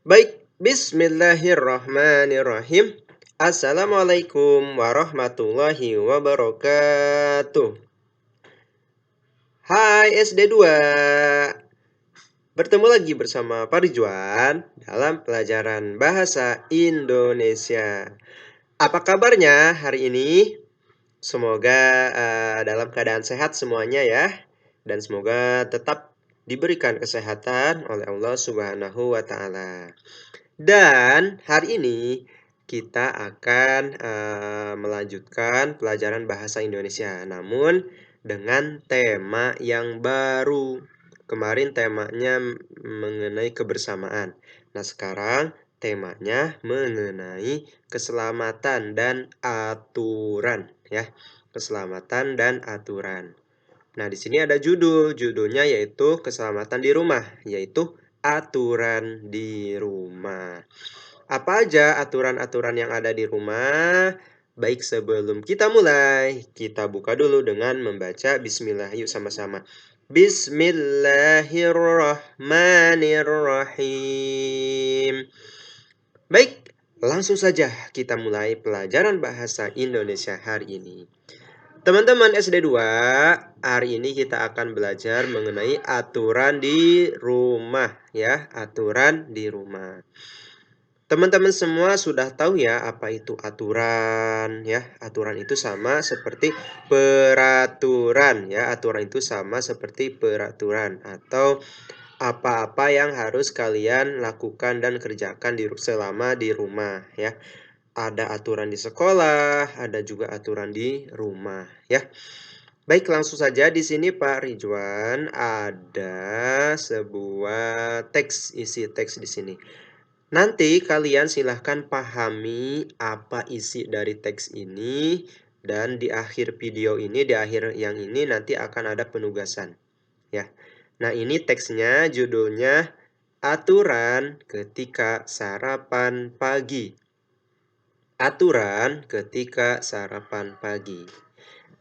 Baik, bismillahirrahmanirrahim. Assalamualaikum warahmatullahi wabarakatuh. Hai SD2. Bertemu lagi bersama Pak Ridwan dalam pelajaran Bahasa Indonesia. Apa kabarnya hari ini? Semoga dalam keadaan sehat semuanya ya. Dan semoga tetap diberikan kesehatan oleh Allah Subhanahu wa taala. Dan hari ini kita akan melanjutkan pelajaran bahasa Indonesia, namun dengan tema yang baru. Kemarin temanya mengenai kebersamaan. Nah, sekarang temanya mengenai keselamatan dan aturan ya. Keselamatan dan aturan. Nah, di sini ada judulnya yaitu keselamatan di rumah, yaitu aturan di rumah. Apa aja aturan-aturan yang ada di rumah? Baik, sebelum kita mulai, kita buka dulu dengan membaca bismillah. Yuk sama-sama. Bismillahirrahmanirrahim. Baik, langsung saja kita mulai pelajaran bahasa Indonesia hari ini. Teman-teman SD2, hari ini kita akan belajar mengenai aturan di rumah ya, aturan di rumah. Teman-teman semua sudah tahu ya apa itu aturan ya. Aturan itu sama seperti peraturan ya. Aturan itu sama seperti peraturan atau apa-apa yang harus kalian lakukan dan kerjakan selama di rumah ya. Ada aturan di sekolah, ada juga aturan di rumah ya. Baik, langsung saja di sini Pak Ridwan ada sebuah isi teks di sini. Nanti kalian silahkan pahami apa isi dari teks ini dan di akhir video ini, di akhir yang ini nanti akan ada penugasan ya. Nah, ini teksnya judulnya Aturan Ketika Sarapan Pagi. Aturan ketika sarapan pagi.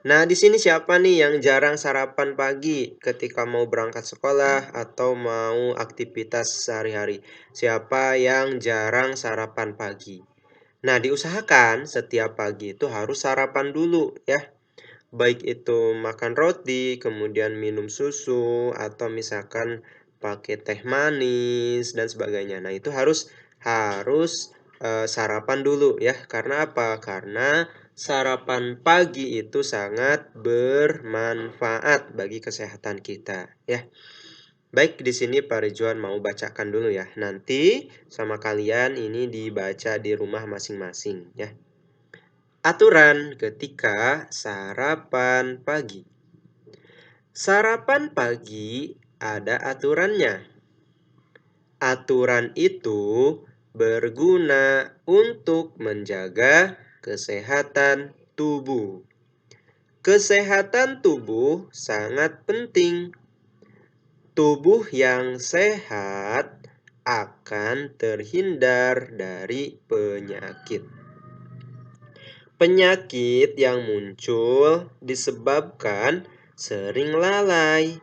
Nah, di sini siapa nih yang jarang sarapan pagi ketika mau berangkat sekolah atau mau aktivitas sehari-hari? Siapa yang jarang sarapan pagi? Nah, diusahakan setiap pagi itu harus sarapan dulu ya. Baik itu makan roti, kemudian minum susu, atau misalkan pakai teh manis dan sebagainya. Nah, itu harus sarapan dulu ya. Karena apa? Karena sarapan pagi itu sangat bermanfaat bagi kesehatan kita ya. Baik, di sini Pak Ridwan mau bacakan dulu ya. Nanti sama kalian ini dibaca di rumah masing-masing ya. Aturan ketika sarapan pagi. Sarapan pagi ada aturannya. Aturan itu berguna untuk menjaga kesehatan tubuh. Kesehatan tubuh sangat penting. Tubuh yang sehat akan terhindar dari penyakit. Penyakit yang muncul disebabkan sering lalai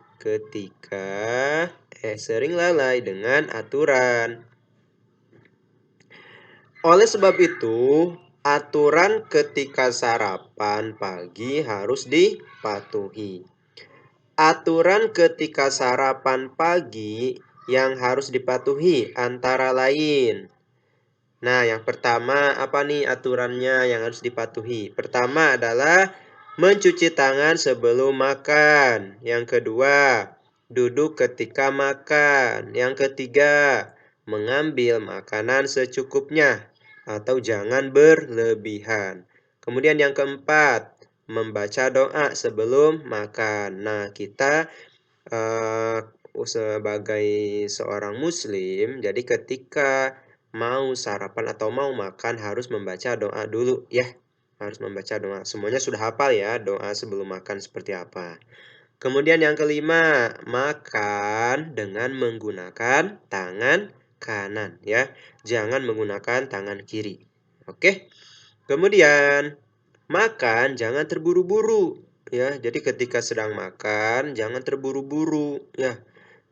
dengan aturan. Oleh sebab itu, aturan ketika sarapan pagi harus dipatuhi. Aturan ketika sarapan pagi yang harus dipatuhi antara lain. Nah, yang pertama apa nih aturannya yang harus dipatuhi? Pertama adalah mencuci tangan sebelum makan. Yang kedua, duduk ketika makan. Yang ketiga, mengambil makanan secukupnya atau jangan berlebihan. Kemudian yang keempat, membaca doa sebelum makan. Nah, kita sebagai seorang muslim, jadi ketika mau sarapan atau mau makan harus membaca doa dulu ya. Harus membaca doa. Semuanya sudah hafal ya doa sebelum makan seperti apa. Kemudian yang kelima, makan dengan menggunakan tangan kanan ya. Jangan menggunakan tangan kiri. Oke. Kemudian makan jangan terburu-buru ya. Jadi ketika sedang makan jangan terburu-buru ya.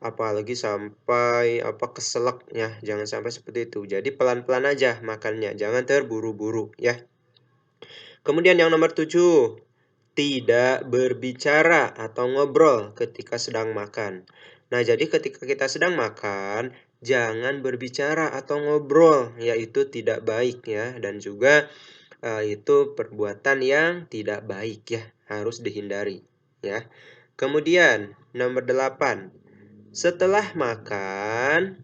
apalagi sampai keselak ya, jangan sampai seperti itu. Jadi pelan-pelan aja makannya, jangan terburu-buru ya. Kemudian yang nomor 7, tidak berbicara atau ngobrol ketika sedang makan. Nah, jadi ketika kita sedang makan, jangan berbicara atau ngobrol, yaitu tidak baik ya, dan juga itu perbuatan yang tidak baik ya, harus dihindari ya. Kemudian nomor 8, setelah makan,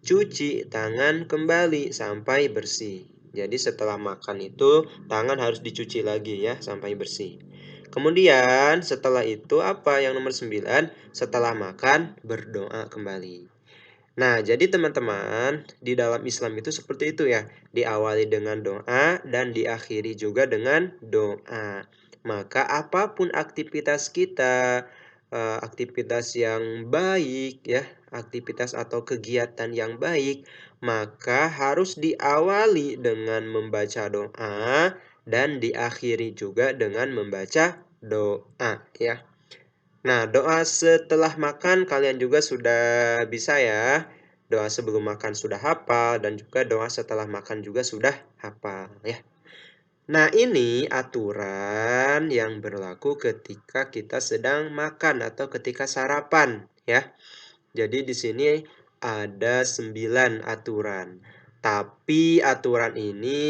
cuci tangan kembali sampai bersih. Jadi setelah makan itu tangan harus dicuci lagi ya sampai bersih. Kemudian setelah itu apa yang nomor 9? Setelah makan berdoa kembali. Nah, jadi teman-teman, di dalam Islam itu seperti itu ya. Diawali dengan doa dan diakhiri juga dengan doa. Maka apapun aktivitas kita, aktivitas yang baik ya, aktivitas atau kegiatan yang baik, maka harus diawali dengan membaca doa dan diakhiri juga dengan membaca doa ya. Nah, doa setelah makan kalian juga sudah bisa ya. Doa sebelum makan sudah hafal dan juga doa setelah makan juga sudah hafal ya. Nah, ini aturan yang berlaku ketika kita sedang makan atau ketika sarapan ya. Jadi di sini ada 9 aturan. Tapi aturan ini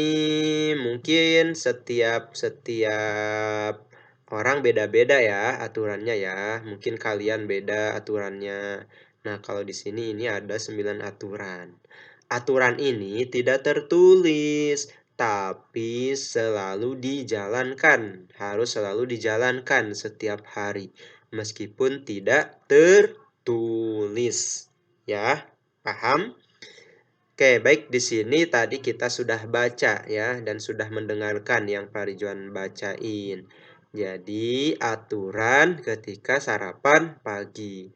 mungkin setiap setiap orang beda-beda ya aturannya ya. Mungkin kalian beda aturannya. Nah, kalau di sini ini ada 9 aturan. Aturan ini tidak tertulis, tapi selalu dijalankan. Harus selalu dijalankan setiap hari, meskipun tidak tertulis. Ya, paham? Oke, baik di sini tadi kita sudah baca ya dan sudah mendengarkan yang Parijuan bacain. Jadi, aturan ketika sarapan pagi.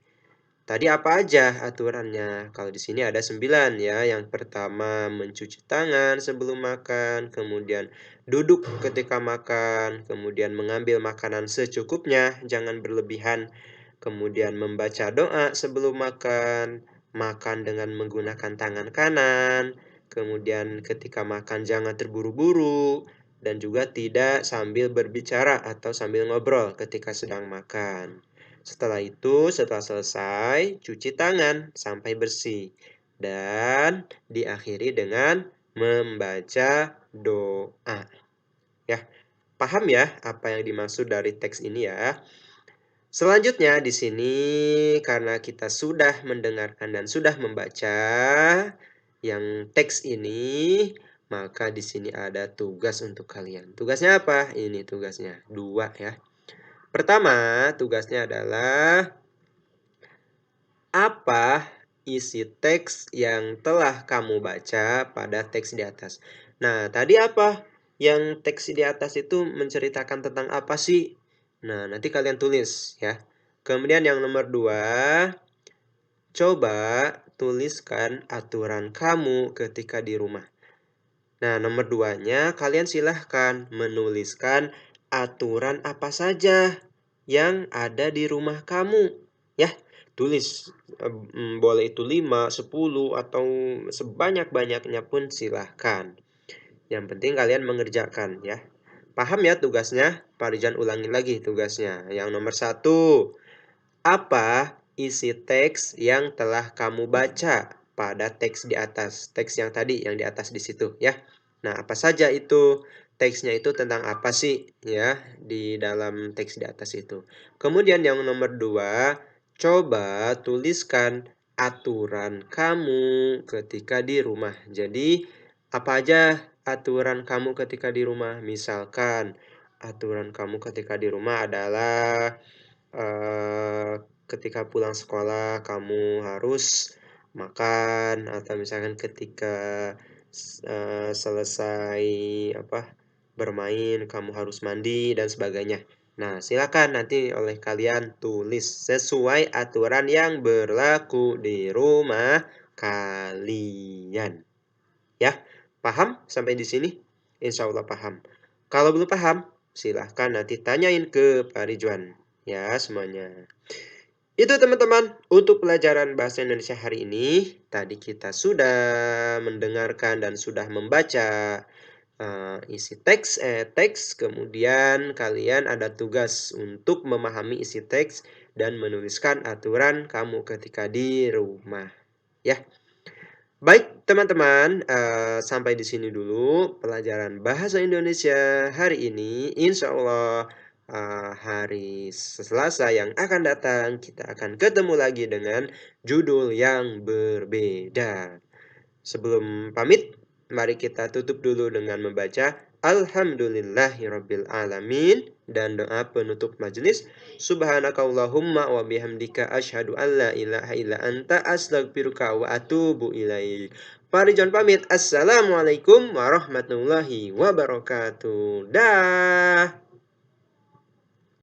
Tadi apa aja aturannya? Kalau di sini ada 9 ya. Yang pertama mencuci tangan sebelum makan, kemudian duduk ketika makan, kemudian mengambil makanan secukupnya, jangan berlebihan, kemudian membaca doa sebelum makan, makan dengan menggunakan tangan kanan, kemudian ketika makan jangan terburu-buru, dan juga tidak sambil berbicara atau sambil ngobrol ketika sedang makan. Setelah itu, setelah selesai, cuci tangan sampai bersih. Dan diakhiri dengan membaca doa. Ya, paham ya apa yang dimaksud dari teks ini ya? Selanjutnya di sini karena kita sudah mendengarkan dan sudah membaca yang teks ini, maka di sini ada tugas untuk kalian. Tugasnya apa? Ini tugasnya, 2 ya. Pertama, tugasnya adalah apa isi teks yang telah kamu baca pada teks di atas. Nah, tadi apa? Yang teks di atas itu menceritakan tentang apa sih? Nah, nanti kalian tulis ya. Kemudian yang nomor 2, coba tuliskan aturan kamu ketika di rumah. Nah, nomor 2-nya kalian silahkan menuliskan aturan apa saja yang ada di rumah kamu. Ya, tulis boleh itu 5, 10 atau sebanyak-banyaknya pun silahkan. Yang penting kalian mengerjakan ya. Paham ya tugasnya? Parijan ulangi lagi tugasnya. Yang nomor 1, apa isi teks yang telah kamu baca pada teks di atas? Teks yang tadi, yang di atas di situ ya. Nah, apa saja itu? Teksnya itu tentang apa sih ya di dalam teks di atas itu. Kemudian yang nomor 2, coba tuliskan aturan kamu ketika di rumah. Jadi, apa aja aturan kamu ketika di rumah? Misalkan, aturan kamu ketika di rumah adalah ketika pulang sekolah kamu harus makan, atau misalkan ketika selesai bermain kamu harus mandi dan sebagainya. Nah, silakan nanti oleh kalian tulis sesuai aturan yang berlaku di rumah kalian. Ya, paham sampai di sini? Insya Allah paham. Kalau belum paham, silahkan nanti tanyain ke Pak Ridwan. Ya, semuanya. Itu teman-teman, untuk pelajaran bahasa Indonesia hari ini, tadi kita sudah mendengarkan dan sudah membaca, isi teks, kemudian kalian ada tugas untuk memahami isi teks dan menuliskan aturan kamu ketika di rumah, ya. Baik teman-teman, sampai di sini dulu pelajaran bahasa Indonesia hari ini. Insya Allah, hari Selasa yang akan datang kita akan ketemu lagi dengan judul yang berbeda. Sebelum pamit, mari kita tutup dulu dengan membaca Alhamdulillahirabbil alamin dan doa penutup majelis. Subhanakallahumma wa bihamdika asyhadu an la ilaha illa anta astaghfiruka wa atubu ilaik. Fahri John pamit. Assalamualaikum warahmatullahi wabarakatuh. Dah.